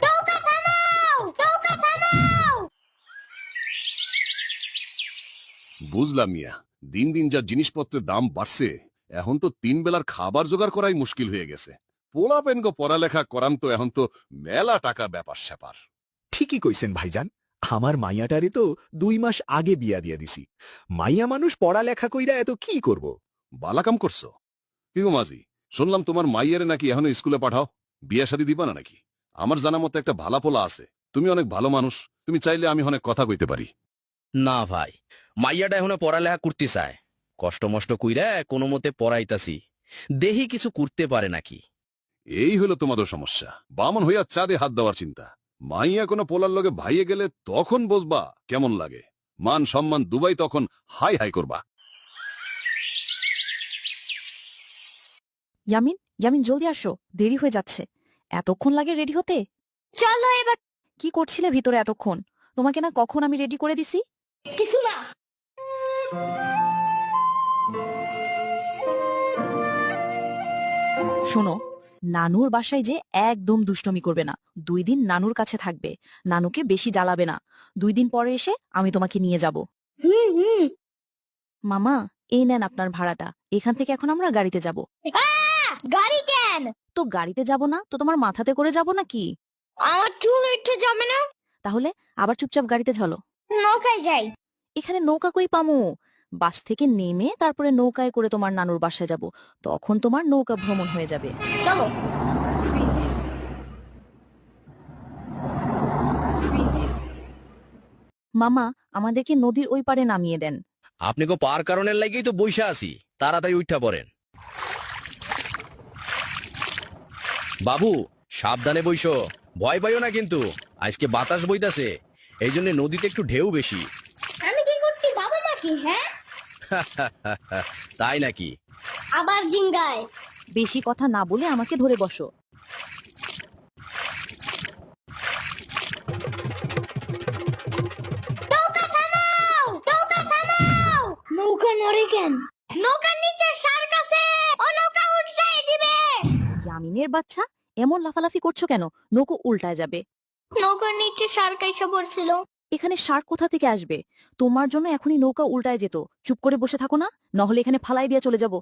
নৌকা থামাও, নৌকা থামাও। বুঝলাম মিয়া, দিন দিন যা জিনিসপত্রের দাম বাড়ছে, এখন তো 3 বেলার খাবার জোগাড় করাই মুশকিল হয়ে গেছে। পোলাপেন গো পড়ালেখা করান তো এখন তো মেলা টাকা ব্যাপার স্যাপার। ঠিকই কইছেন ভাইজান, আমার মাইয়াটারে তো 2 মাস আগে বিয়া দিয়া দিছি। মাইয়া মানুষ পড়ালেখা কইরা এত কি করব? বালাকাম করছো কি গো মাঝি? শুনলাম তোমার মাইয়ারে নাকি এখনো স্কুলে পাঠাও, বিয়া শাদী দিবা না নাকি? আমার জানা মতো একটা ভালা পোলা আছে, তুমি অনেক ভালো মানুষ, তুমি চাইলে আমি অনেক কথা কইতে পারি। না ভাই, মাইয়াটা এখনো পড়ালেখা করতে চায়। কষ্ট মষ্ট কইরা কোনো মতে পড়াইতাছি, দেহি কিছু করতে পারে নাকি। এই হলো তোমাদের সমস্যা, বামন হইয়া চাঁদে হাত দেওয়ার চিন্তা। মাইয়া কোনো পোলার লগে ভাইয়ে গেলে তখন বুঝবা কেমন লাগে। মান সম্মান দুবাই তখন হাই হাই করবা। ইয়ামিন, ইয়ামিন জলদি আসো, দেরি হয়ে যাচ্ছে। এতক্ষণ লাগে রেডি হতে? চলো এবার। কি করছিলে ভিতরে এতক্ষণ? তোমাকে না কখন আমি রেডি করে দিছি? কিছু না। শোনো, নানুর বাসায় যে একদম দুষ্টমি করবে না। 2 দিন নানুর কাছে থাকবে, নানুকে বেশি জ্বালাবে না। 2 দিন পরে এসে আমি তোমাকে নিয়ে যাব। হুম হুম। মামা, এই নেন আপনার ভাড়াটা। এখান থেকে এখন আমরা গাড়িতে যাব। গাড়ি কেন? তো গাড়িতে যাব না তো তোমার মাথাতে করে যাব নাকি? আমার চুল উঠে যাবে না। তাহলে আবার চুপচাপ গাড়িতে চলো। নৌকায় যাই। এখানে নৌকা কই পামু? বাস থেকে নেমে তারপরে নৌকায় করে তোমার নানুর বাসায় যাব। তখন তোমার নৌকা ভ্রমণ হয়ে যাবে। চলো। মামা, আমাদেরকে নদীর ওই পারে নামিয়ে দেন। আপনি গো পার কারণের লাগেই তো বইসা আছি, তাড়াতাড়ি উঠা পড়েন। বাবু, সাবধানে বইসো, ভয় পাইও না কিন্তু। আজকে বাতাস বইতাছে, এই জন্য নদীতে একটু ঢেউ বেশি। আমি কি করতে বাবা নাকি? হ্যাঁ, তাই নাকি? আবার জিঙ্গায়। বেশি কথা না বলে আমাকে ধরে বসো। নৌকা থামাও, নৌকা থামাও। নৌকা নড়ে কেন? নৌকার নিচে শার্ক আছে, ও নৌকা উল্টাই দিবে। ইয়ামিনের বাচ্চা, এমন লাফালাফি করছো কেন? নৌকো উল্টায় যাবে। নৌকার নিচে শার্ক এসে পড়ছিল। এখানে শার্ক কোথা থেকে আসবে? তোমার জন্য এখনই নৌকা উল্টায় যেত। চুপ করে বসে থাকো না, নহলে এখানে ফালাই দিয়ে চলে যাব।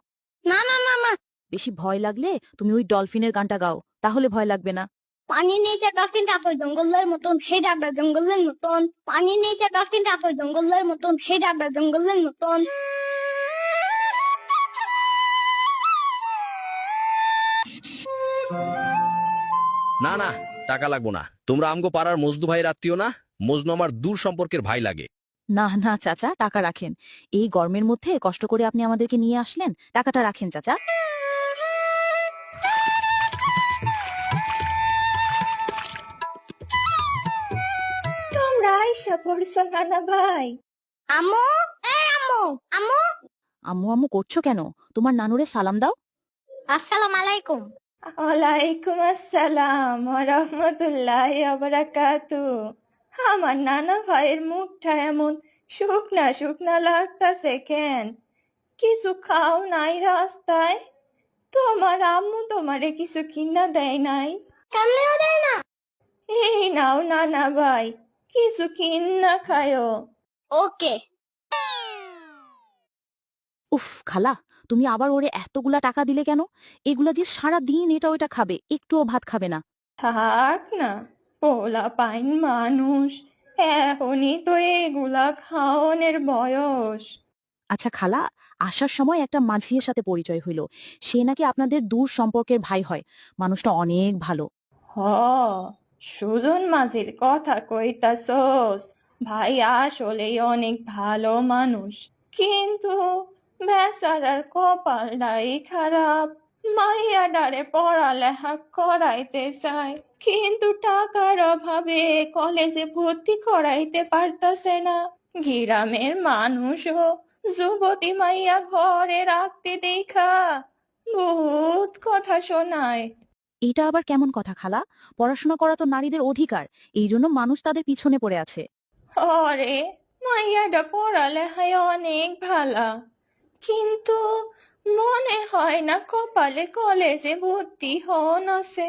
না না না না। বেশি ভয় লাগলে তুমি ওই ডলফিনের গানটা গাও, তাহলে ভয় লাগবে না। পানির নিচে ডলফিন ডাকো জঙ্গলের মতন, হে ডাকবে জঙ্গলের মতন। পানির নিচে ডলফিন ডাকো জঙ্গলের মতন, হে ডাকবে জঙ্গলের মতন। না না, টাকা লাগবো না। তোমরা আমগো পাড়ার মজনু ভাইয়ের আত্মীয় না? মজনু আমার দূর সম্পর্কের ভাই লাগে। না না চাচা, টাকা রাখেন। এই গরমের মধ্যে কষ্ট করে আপনি আমাদেরকে নিয়ে আসলেন, টাকাটা রাখেন চাচা। তোমরা আইসা পড়ছো নানা ভাই। আম্মু, এই আম্মু, আম্মু। আম্মু আম্মু করছো কেন? তোমার নানুরে সালাম দাও। আসসালামু আলাইকুম। ওয়ালাইকুম আসসালাম ওয়া রাহমাতুল্লাহি ওয়া বারাকাতুহু। আমার নানা ভাইয়ের মুখটা এমন শুকনা শুকনা লাগতাছে কেন? কিছু খাও নাই রাস্তায়? তোমার আম্মু তোমারে কিছু কিনা দেয় নাই? কেমনেও দেয় না। এই নাও নানা ভাই, কিছু কিন্না খায়ো। ওকে। উফ খালা, তুমি আবার ওরে এতগুলা টাকা দিলে কেন? এগুলা যে সারা দিন এটা ওইটা খাবে, একটুও ভাত খাবে না। থাক না, পোলা পাইন মানুষ, এখনই তো এগুলা খাওয়ানোর বয়স। আচ্ছা খালা, আসার সময় একটা মাঝির সাথে পরিচয় হইল। সে নাকি আপনাদের দূর সম্পর্কের ভাই হয়। মানুষটা অনেক ভালো। হ, সুজন মাঝির কথা কইতাছস? ভাই আসলেই অনেক ভালো মানুষ, কিন্তু বেচারার কপালটাই খারাপ। মাইয়াডারে পড়ালেখা করাইতে চায়, কিন্তু টাকার অভাবে কলেজে ভর্তি করাইতে পারতাছে না। গ্রামের মানুষও যুবতী মাইয়া ঘরে রাখতে দেখা বহুত কথা শোনায়। এটা আবার কেমন কথা খালা? পড়াশোনা করা তো নারীদের অধিকার, এই জন্য মানুষ তাদের পিছনে পড়ে আছে। ওরে, মাইয়াটা পড়ালেখায় অনেক ভালা, কিন্তু মনে হয় না কপালে কলেজে ভর্তি হন আছে।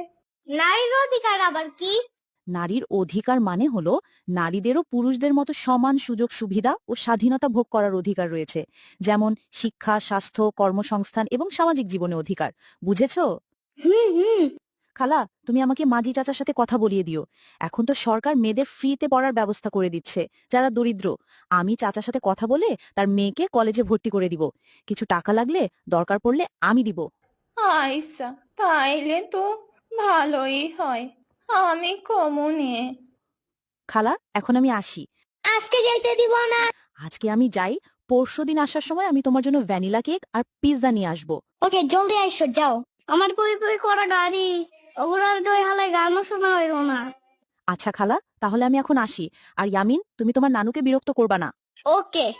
নারীর অধিকার আবার কি? নারীর অধিকার মানে হলো নারীদেরও পুরুষদের মতো সমান সুযোগ সুবিধা ও স্বাধীনতা ভোগ করার অধিকার রয়েছে, যেমন শিক্ষা, স্বাস্থ্য, কর্মসংস্থান এবং সামাজিক জীবনে অধিকার। বুঝেছো? হুম। খালা, তুমি আমাকে মাঝি চাচার সাথে কথা বলিয়ে দিও। এখন তো সরকার মেয়েদের ফ্রিতে পড়ার ব্যবস্থা করে দিচ্ছে, যারা দরিদ্র। আমি চাচার সাথে কথা বলে তার মেয়েকে কলেজে ভর্তি করে দিব। কিছু টাকা লাগলে, দরকার পড়লে আমি দিব। আচ্ছা, তাইলে তো ভালোই হয়। আমি কমনে। খালা, এখন আমি আসি। আজকে যেতে দিব না। আজকে আমি যাই, পরশুদিন আসার সময় আমি তোমার জন্য ভ্যানিলা কেক আর পিৎজা নিয়ে আসবো। ওকে, জলদি আইসো, যাও। আমার পুই পুই করা গাড়ি, ওগুলার দই হালে গানও শোনা হইল না। আচ্ছা খালা, তাহলে আমি এখন আসি। আর ইয়ামিন, তুমি তোমার নানুকে বিরক্ত করবা না। ওকে।